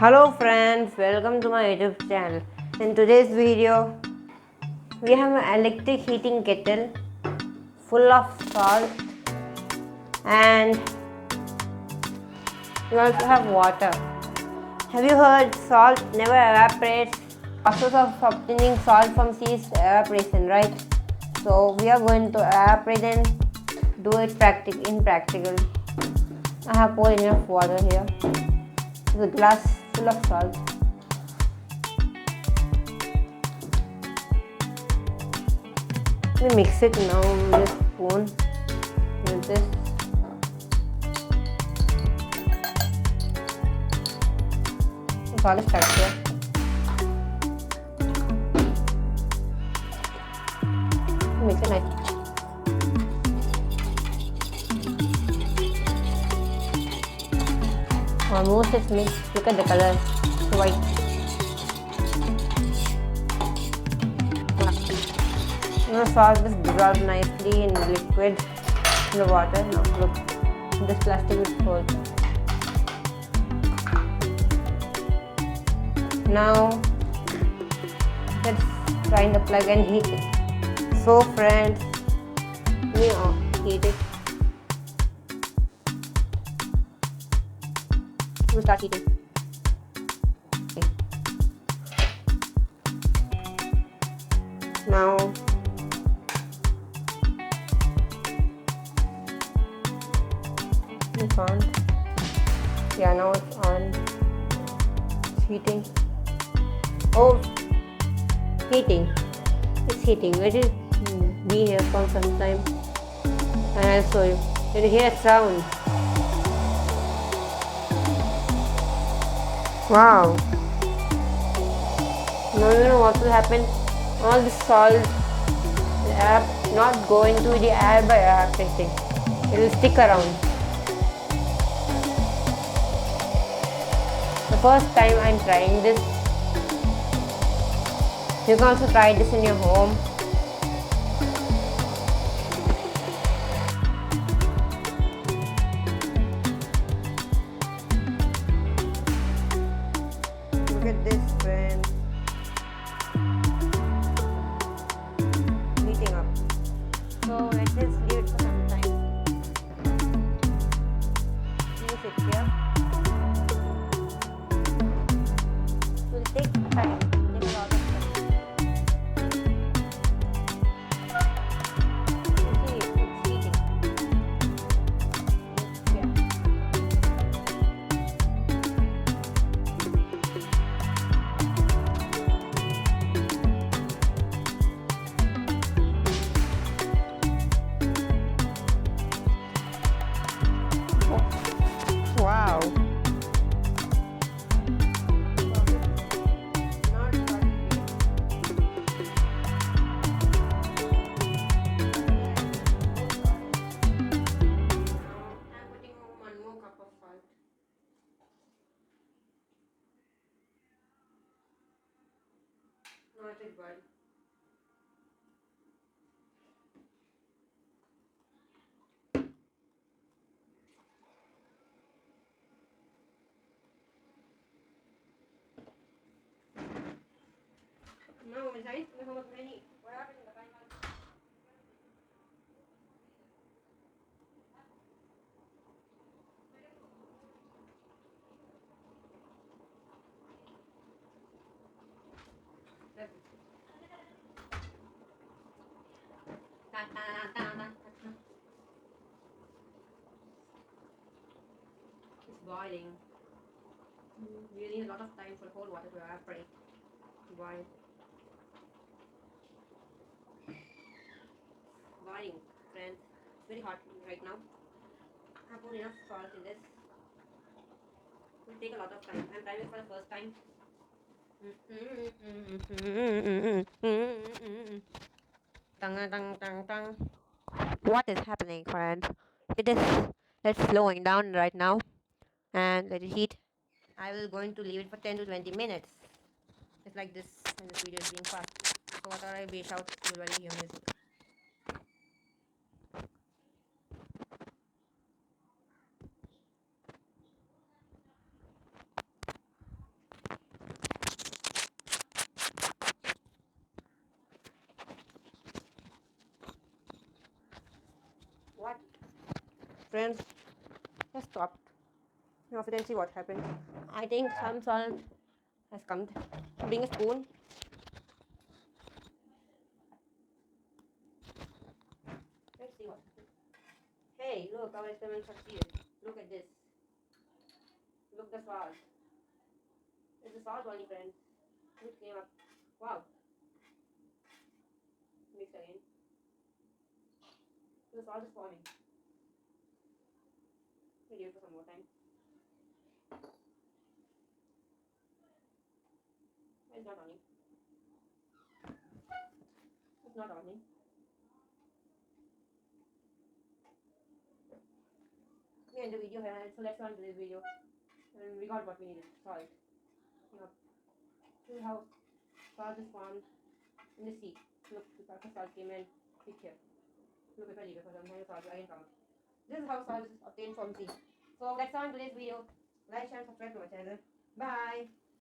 Hello friends, welcome to my YouTube channel. In today's video, we have an electric heating kettle full of salt and we also have water. Have you heard salt never evaporates? Process of obtaining salt from sea is evaporation, right? So we are going to evaporate and do it in practical. I have poured enough water here. There's a glass full of salt. We mix it now with a spoon with this. The salt is stuck here. Mix it nice. Almost it's mixed. Look at the color. It's white. Now salt is dissolved nicely in the liquid in the water. Now look, this plastic is full. Now let's find the plug and heat it. So friends, we heat it. We'll start heating. Okay. Now it's on. Yeah, now it's on. It's heating. Oh, heating. It's heating. Let it be here for some time. And I'll show you. Can you hear sound? Wow. Now you know what will happen? All the salt not go into the air by evaporating. It will stick around. The first time I'm trying this. You can also try this in your home. Look at this, friend. Heating up. So let's just leave it for some time. Leave it here. It will take time. Take a lot of time. You see, it's heating. Yeah. Wow. Not it boil. No, it's nice. How much many? What happened in the final? It's boiling. You need a lot of time for cold water to evaporate. Boil. Boiling, friends. It's very hot right now. I put enough salt in this. It will take a lot of time. I'm trying it for the first time. Tang tang tang tang. What is happening, friends? It is it's slowing down right now, and let it heat. I will going to leave it for 10 to 20 minutes. It's like this, and this video is being fast. So whatever I bash out, you will already hear music. friends, just stopped. Now we can see what happened. I think some salt has come. Bring a spoon. Let's see what happened. Hey, look, our experiment succeeded. Look at this. Look the salt. It's the salt only, friends. It came up. Wow. Mix again. The salt is forming. We'll give it for some more time. It's not running. It's not running. We end the video here, so let's run to this video. And we got what we needed. Salt. Yep. This is how salt is formed in the sea. Look, the surface salt came in. Pick here. Look at the lever because I'm going to salt again come. This is how salt is obtained from sea. So that's all in today's video. Like, share, and subscribe to my channel. Bye.